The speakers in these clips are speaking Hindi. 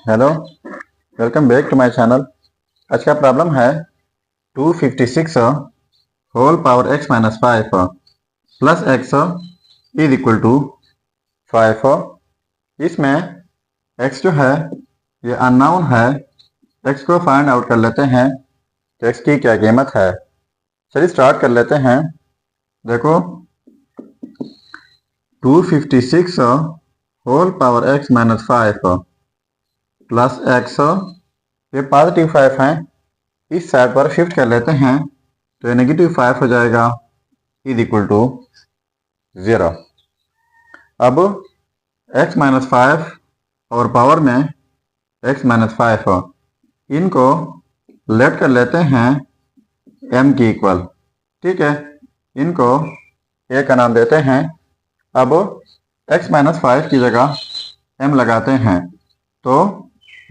Hello, welcome back to my channel. आज का प्रॉब्लम है 256 whole power x minus 5 plus x is equal to 5। इसमें x जो है ये अननोन है। x को फाइंड आउट कर लेते हैं तो x की क्या कीमत है। चलिए स्टार्ट कर लेते हैं। देखो 256 whole power x minus 5 plus x, ये पॉजिटिव 5 है, इस साइड पर शिफ्ट कर लेते हैं तो ये नेगेटिव 5 हो जाएगा इज इक्वल टू 0। अब x माइनस 5 और पावर में x माइनस 5 इनको लेट कर लेते हैं m की इक्वल। ठीक है, इनको a का नाम देते हैं। अब x माइनस 5 की जगह m लगाते हैं तो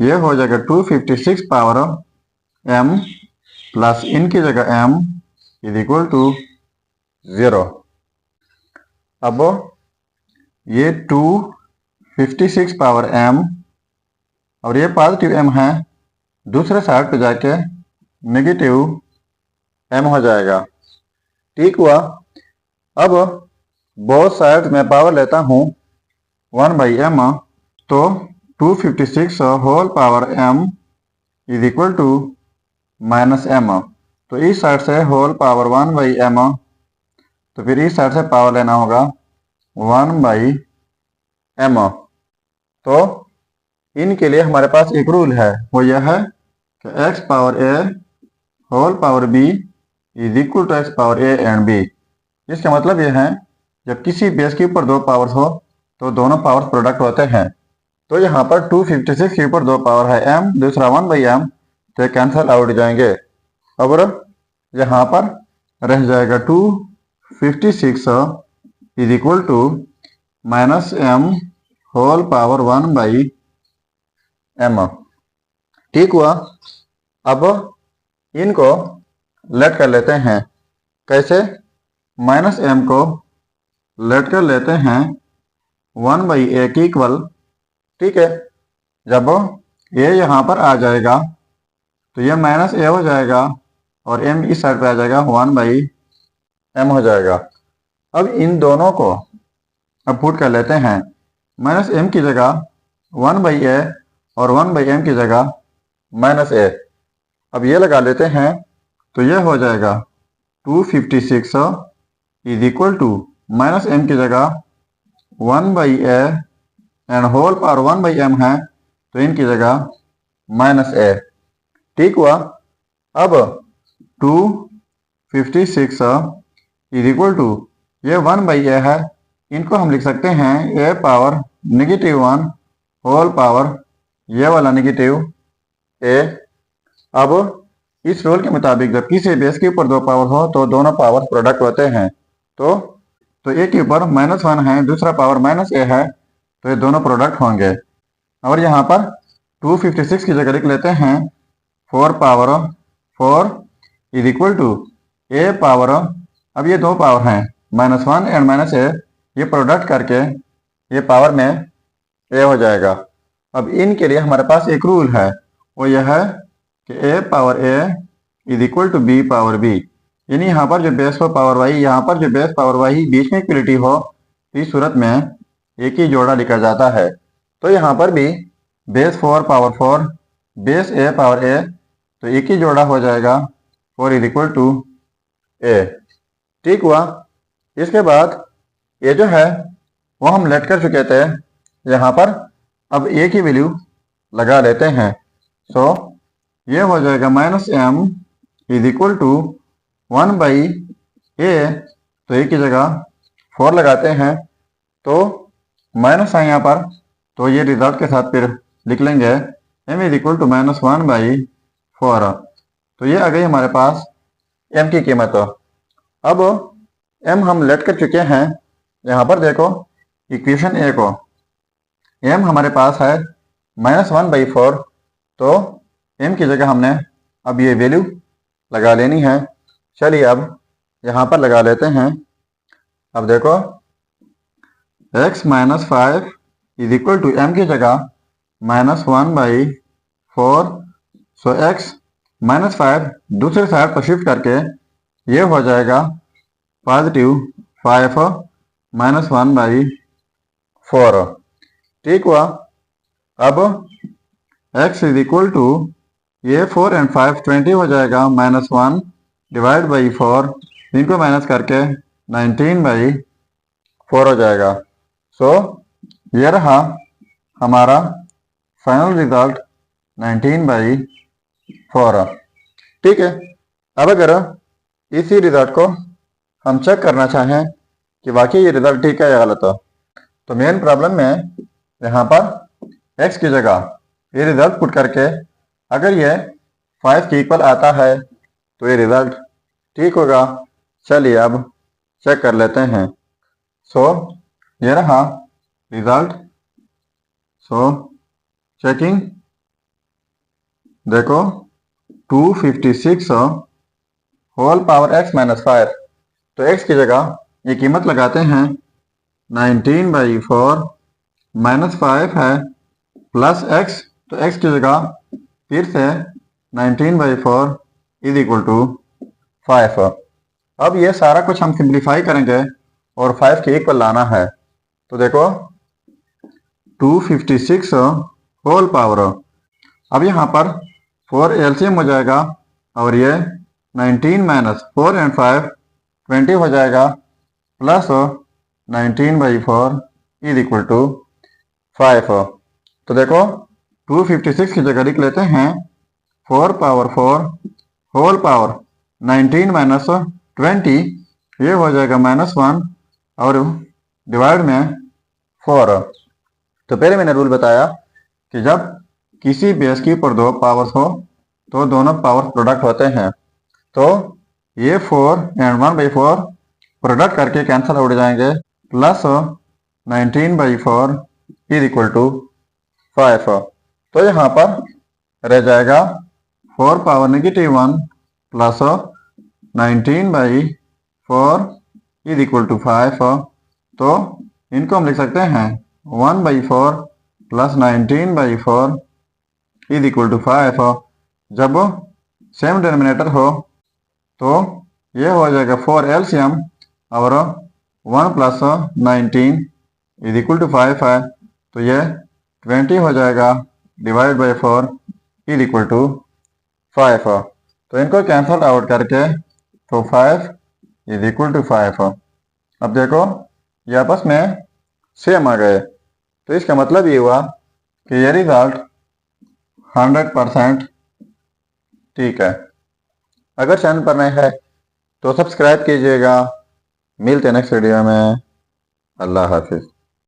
ये हो जाएगा 256 पावर m प्लस इनकी जगह m इज इक्वल टू 0। अब ये 256 पावर m और ये पॉजिटिव m है, दूसरे साइड पे जाके नेगेटिव m हो जाएगा। ठीक हुआ। अब बोथ साइड में पावर लेता हूँ 1/m, तो 256 whole power m is equal to minus m। तो इस साइड से होल पावर 1/m, तो फिर इस साइड से पावर लेना होगा 1/m। तो इनके लिए हमारे पास एक रूल है, वो यह है कि x power a whole power b is equal to x power a and b। इसका मतलब यह है जब किसी बेस के ऊपर दो पावर्स हो तो दोनों पावर्स प्रोडक्ट होते हैं। तो यहाँ पर 256 के ऊपर दो पावर है m, दूसरा 1/m, तो कैंसल आउट जाएंगे। अब यहाँ पर रह जाएगा 256 is equal to minus m whole power 1/m। ठीक हुआ। अब इनको लेट कर लेते हैं। कैसे? माइनस m को लेट कर लेते हैं 1/a की इक्वल। ठीक है, जब a यहाँ पर आ जाएगा तो यह माइनस a हो जाएगा और m इस साइड पे आ जाएगा 1/m हो जाएगा। अब इन दोनों को अब पुट कर लेते हैं। माइनस m की जगह 1/a और 1/m की जगह माइनस a। अब ये लगा लेते हैं तो यह हो जाएगा 256 is equal to minus m की जगह 1/a and whole power 1/m है, तो इनकी जगह माइनस a। ठीक हुआ। अब 256 इज इक्वल टू ये 1/a है, इनको हम लिख सकते हैं a पावर -1 होल पावर ये वाला नेगेटिव a। अब इस रूल के मुताबिक जब किसी बेस के ऊपर दो पावर हो तो दोनों पावर प्रोडक्ट होते हैं। तो a के ऊपर -1 है, दूसरा पावर -a है, तो ये दोनों प्रोडक्ट होंगे। और यहाँ पर 256 की जगह लिख लेते हैं 4 power 4 is equal to a power, अब ये दो पावर हैं -1 एंड -a, ये प्रोडक्ट करके ये पावर में a हो जाएगा। अब इनके लिए हमारे पास एक रूल है, वो यह है कि a power a is equal to b power b। यानी यहाँ पर जो बेस हो पावर y, यहाँ पर जो बेस पावर y बीच में इक्वलिटी हो, इस सूरत में एक ही जोड़ा लिखा जाता है। तो यहाँ पर भी base 4 power 4 base a power a, तो एक ही जोड़ा हो जाएगा 4 इज इक्वल टू a। ठीक हुआ। इसके बाद ये जो है वो हम लेट कर चुके थे, यहाँ पर अब a की वैल्यू लगा लेते हैं। सो ये हो जाएगा -m is equal to 1/a, तो a की जगह 4 लगाते हैं तो माइनस है यहाँ पर, तो ये रिजल्ट के साथ फिर लिख लेंगे m इज इक्वल टू -1/4। तो ये आ गई हमारे पास m की कीमत। अब m हम लेट कर चुके हैं। यहाँ पर देखो इक्वेशन a को, m हमारे पास है -1/4, तो m की जगह हमने अब ये वैल्यू लगा लेनी है। चलिए अब यहाँ पर लगा लेते हैं। अब देखो x minus 5 is equal to m की जगह -1/4। सो x -5 दूसरे साइड पर शिफ्ट करके ये हो जाएगा +5 -1/4। ठीक हुआ। अब x इज इक्वल टू ये 4 और 5 20 हो जाएगा, -1 डिवाइड बाई 4, इनको माइनस करके 19/4 हो जाएगा। सो ये रहा हमारा फाइनल रिजल्ट 19/4। ठीक है। अब अगर इसी रिजल्ट को हम चेक करना चाहें कि वाकई ये रिजल्ट ठीक है या गलत हो, तो मेन प्रॉब्लम में यहाँ पर x की जगह ये रिजल्ट पुट करके अगर ये 5 के इक्वल आता है तो ये रिजल्ट ठीक होगा। चलिए अब चेक कर लेते हैं। सो ये रहा रिजल्ट। सो चेकिंग, देखो 256 होल पावर x -5, तो x की जगह ये कीमत लगाते हैं 19/4 -5 है प्लस x, तो x की जगह फिर से 19/4 इज इक्वल टू 5। अब ये सारा कुछ हम सिंप्लीफाई करेंगे और 5 के इक्वल लाना है। तो देखो 256 होल पावर, अब यहाँ पर 4 एलसीएम हो जाएगा और ये 19 - 4 और 5 20 हो जाएगा प्लस 19/4 इज इक्वल टू 5। तो देखो 256 की जगह लिख लेते हैं 4 पावर 4 होल पावर 19 - 20, ये हो जाएगा -1 और डिवाइड में 4। तो पहले मैंने रूल बताया कि जब किसी बेस की ऊपर दो पावर्स हो तो दोनों पावर्स प्रोडक्ट होते हैं। तो ये 4 और 1/4 प्रोडक्ट करके कैंसिल उड़ जाएंगे, प्लस 19/4 इज इक्वल टू 5। तो यहाँ पर रह जाएगा 4 power -1 plus 19/4 is equal to 5। तो इनको हम लिख सकते हैं 1/4 प्लस 19/4 इज इक्वल टू 5। जब सेम डिनोमिनेटर हो तो ये हो जाएगा 4 एलसीएम और 1 प्लस 19 इज इक्वल टू 5 है, तो ये 20 हो जाएगा divide by 4 is equal to 5। तो इनको कैंसल आउट करके तो 5 इज इक्वल टू 5। अब देखो ये आपस में सेम आ गए, तो इसका मतलब ये हुआ कि ये रिजल्ट 100% ठीक है। अगर चैनल पर नए हैं तो सब्सक्राइब कीजिएगा। मिलते हैं नेक्स्ट वीडियो में। अल्लाह हाफिज़।